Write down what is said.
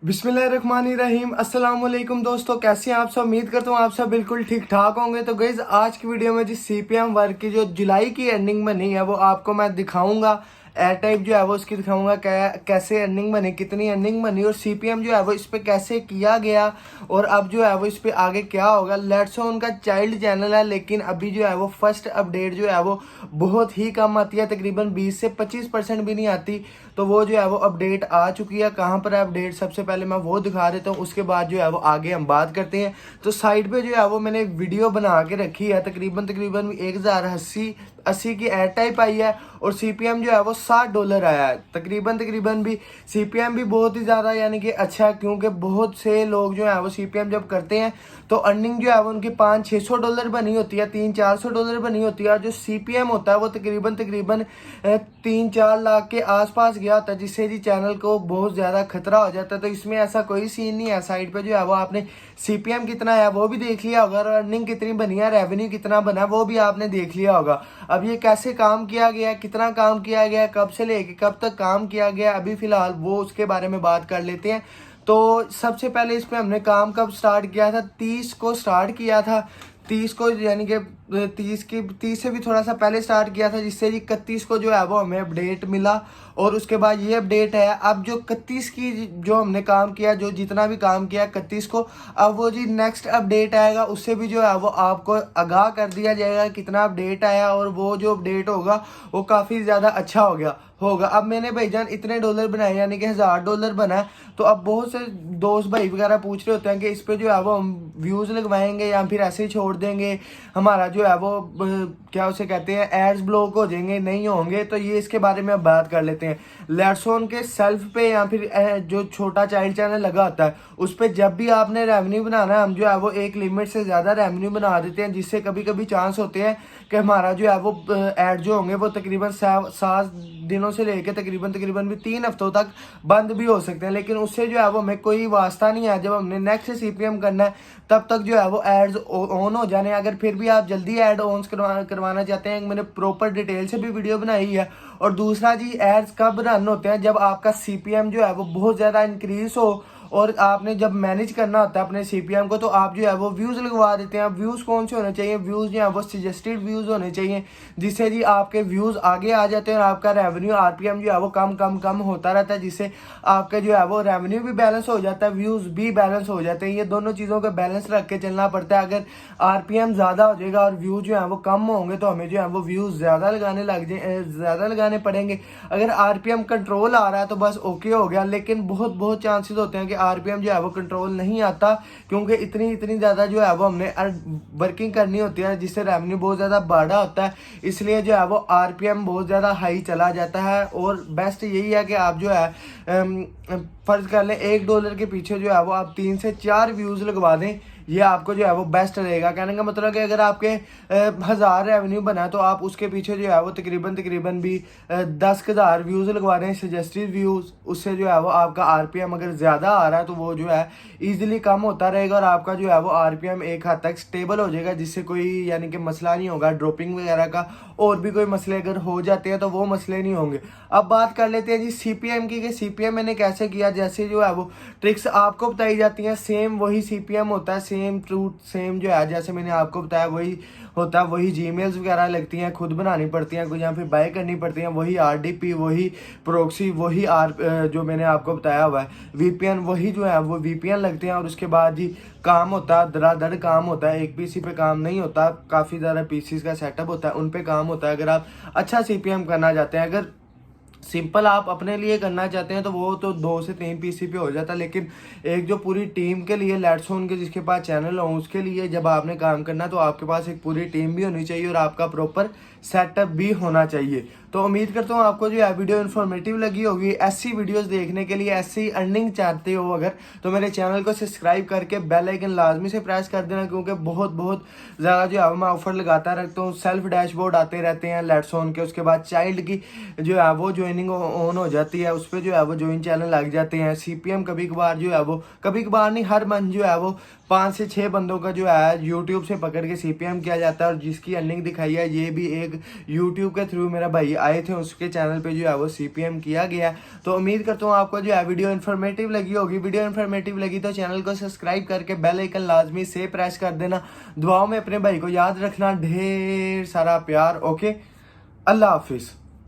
बिस्मिल्लाहिर्रहमानिर्रहीम। अस्सलाम वालेकुम दोस्तों, कैसे हैं आप सब। उम्मीद करता हूँ आप सब बिल्कुल ठीक ठाक होंगे। तो गाइस आज की वीडियो में जिस सीपीएम वर्क की जो जुलाई की एंडिंग बनी है वो आपको मैं दिखाऊंगा। एयर टाइप जो है वो उसकी दिखाऊंगा कैसे अर्निंग बनी, कितनी अर्निंग बनी और सीपीएम जो है वो इस पे कैसे किया गया और अब जो है वो इस पे आगे क्या होगा। लेट्स उनका चाइल्ड चैनल है, लेकिन अभी जो है वो फर्स्ट अपडेट जो है वो बहुत ही कम आती है, तकरीबन 20 से 25% भी नहीं आती। तो वो जो है वो अपडेट आ चुकी है। कहाँ पर है अपडेट, सबसे पहले मैं वो दिखा देता हूँ, उसके बाद जो है वो आगे हम बात करते हैं। तो साइड पे जो है वो मैंने वीडियो बना के रखी है, तकरीबन 1080 की एयर टाइप आई है और सीपीएम जो है वो $60 आया है। तकरीबन भी सीपीएम भी बहुत ही ज़्यादा यानी कि अच्छा है, क्योंकि बहुत से लोग जो है वो सीपीएम जब करते हैं तो अर्निंग जो है वो उनकी $500-600 बनी होती है, $300-400 बनी होती है। और जो सीपीएम होता है वो तकरीबन 3-4 लाख के आसपास गया होता है, जिससे जी चैनल को बहुत ज़्यादा खतरा हो जाता है। तो इसमें ऐसा कोई सीन नहीं है। साइड पे जो है वो आपने सीपीएम कितना है वो भी देख लिया होगा और अर्निंग कितनी बनी है, रेवेन्यू कितना बना वो भी आपने देख लिया होगा। अब ये कैसे काम किया गया, कितना काम किया गया, कब से लेके कब तक काम किया गया, अभी फिलहाल वो उसके बारे में बात कर लेते हैं। तो सबसे पहले इस पे हमने काम कब स्टार्ट किया था, 30 को स्टार्ट किया था। 30 को यानी कि 30 से भी थोड़ा सा पहले स्टार्ट किया था, जिससे 31 को जो है वो हमें अपडेट मिला और उसके बाद ये अपडेट है। अब जो 31 की जो हमने काम किया, जो जितना भी काम किया 31 को, अब वो जी नेक्स्ट अपडेट आएगा, उससे भी जो है वो आपको आगाह कर दिया जाएगा कितना अपडेट आया। और वो जो अपडेट होगा वो काफ़ी ज़्यादा अच्छा होगा। अब मैंने भाईजान इतने डॉलर बनाए यानी कि $1000 बना है। तो अब बहुत से दोस्त भाई वगैरह पूछ रहे होते हैं कि इस पे जो है वो हम व्यूज़ लगवाएंगे या फिर ऐसे ही छोड़ देंगे, हमारा जो है वो क्या उसे कहते हैं एड्स ब्लॉक हो जाएंगे, नहीं होंगे। तो ये इसके बारे में अब बात कर लेते हैं। लेट्सोन के सेल्फ पे या फिर जो छोटा चाइल्ड चैनल लगा होता है उस पर जब भी आपने रेवेन्यू बनाना है, हम जो है वो एक लिमिट से ज़्यादा रेवेन्यू बना देते हैं, जिससे कभी कभी चांस होते हैं कि हमारा जो है वो ऐड जो होंगे वो तकरीबन 7 दिनों से लेकर तकरीबन भी 3 हफ्तों तक बंद भी हो सकते हैं। लेकिन उससे जो है वो हमें कोई वास्ता नहीं है। जब हमने नेक्स्ट सीपीएम करना है तब तक जो है वो एड्स ऑन हो जाने। अगर फिर भी आप जल्दी एड ऑन करवाना चाहते हैं, मैंने प्रॉपर डिटेल से भी वीडियो बनाई है। और दूसरा जी, एड्स कब रन होते हैं, जब आपका सीपीएम जो है वो बहुत ज़्यादा इंक्रीज हो और आपने जब मैनेज करना होता है अपने सीपीएम को, तो आप जो है वो व्यूज़ लगवा देते हैं। व्यूज़ कौन से होने चाहिए, व्यूज़ जो है वो सजेस्टेड व्यूज़ होने चाहिए, जिससे जी आपके व्यूज़ आगे आ जाते हैं और आपका रेवेन्यू आरपीएम जो है वो कम होता रहता है, जिससे आपका जो है वो रेवेन्यू भी बैलेंस हो जाता है, व्यूज़ भी बैलेंस हो जाते हैं। ये दोनों चीज़ों का बैलेंस रख के चलना पड़ता है। अगर आरपीएम ज़्यादा हो जाएगा और व्यू जो है वो कम होंगे तो हमें जो है वो व्यूज़ ज़्यादा लगाने पड़ेंगे। अगर आरपीएम कंट्रोल आ रहा है तो बस ओके हो गया, लेकिन बहुत चांसेस होते हैं कि आरपीएम जो है वो कंट्रोल नहीं आता, क्योंकि इतनी ज़्यादा जो है वो हमने वर्किंग करनी होती है, जिससे रेवेन्यू बहुत ज़्यादा बढ़ा होता है। इसलिए जो है वो आरपीएम बहुत ज़्यादा हाई चला जाता है। और बेस्ट यही है कि आप जो है फर्ज कर लें $1 के पीछे जो है वो आप 3 से 4 व्यूज़ लगवा दें, ये आपको जो है वो बेस्ट रहेगा। कहने का मतलब कि अगर आपके 1000 रेवेन्यू बना तो आप उसके पीछे जो है वो तकरीबन भी 10,000 व्यूज़ लगवा रहे हैं, सजेस्टेड व्यूज़। उससे जो है वो आपका आरपीएम अगर ज़्यादा आ रहा है तो वो जो है ईजिली कम होता रहेगा और आपका जो है वो आरपीएम एक हद तक स्टेबल हो जाएगा, जिससे कोई यानी कि मसला नहीं होगा ड्रॉपिंग वगैरह का। और भी कोई मसले अगर हो जाते हैं तो वो मसले नहीं होंगे। अब बात कर लेते हैं जी सीपीएम की, कि सीपीएम मैंने कैसे किया। जैसे जो है वो ट्रिक्स आपको बताई जाती हैं, सेम वही सीपीएम होता है, सेम ट्रूथ सेम जो है जैसे मैंने आपको बताया वही होता है। वही जीमेल्स वगैरह लगती हैं, खुद बनानी पड़ती हैं, कुछ या फिर बाय करनी पड़ती हैं। वही आरडीपी, वही प्रोक्सी, वही जो मैंने आपको बताया हुआ है वीपीएन, वही जो है वो वीपीएन लगते हैं। और उसके बाद जी काम होता है, धड़ाधड़ काम होता है। एक पीसी पे काम नहीं होता, काफ़ी ज़्यादा पीसीज का सेटअप होता है, उन पे काम होता है। अगर आप अच्छा सीपीएम करना चाहते हैं, अगर सिंपल आप अपने लिए करना चाहते हैं तो वो तो 2 से 3 पीसी पे हो जाता है। लेकिन एक जो पूरी टीम के लिए, लेट्सोन के जिसके पास चैनल हो उसके लिए जब आपने काम करना तो आपके पास एक पूरी टीम भी होनी चाहिए और आपका प्रॉपर सेटअप भी होना चाहिए। तो उम्मीद करता हूँ आपको जो है वीडियो इन्फॉर्मेटिव लगी होगी। ऐसी वीडियोस देखने के लिए, ऐसी अर्निंग चाहते हो अगर, तो मेरे चैनल को सब्सक्राइब करके बेल आइकन लाजमी से प्रेस कर देना, क्योंकि बहुत ज़्यादा जो है मैं ऑफर लगाता रहता हूँ। सेल्फ डैशबोर्ड आते रहते हैं लेट्सोन के, उसके बाद चाइल्ड की जो है वो ज्वाइनिंग ज्वाइनिंग ऑन हो जाती है, उस पर जो है वो ज्वाइन चैनल लग जाते हैं। सीपीएम कभी कभार जो है वो, कभी कभार नहीं, हर मंथ जो है वो 5 से 6 बंदों का जो है यूट्यूब से पकड़ के सीपीएम किया जाता है। और जिसकी अर्निंग दिखाई है ये भी एक यूट्यूब के थ्रू मेरा भाई आए थे, उसके चैनल पे जो है वो सीपीएम किया गया। तो उम्मीद करता हूँ आपको जो है वीडियो इन्फॉर्मेटिव लगी होगी। वीडियो इन्फॉर्मेटिव लगी तो चैनल को सब्सक्राइब करके बेल आइकन लाजमी से प्रेस कर देना। दुआओं में अपने भाई को याद रखना। ढेर सारा प्यार। ओके, अल्लाह हाफिज़।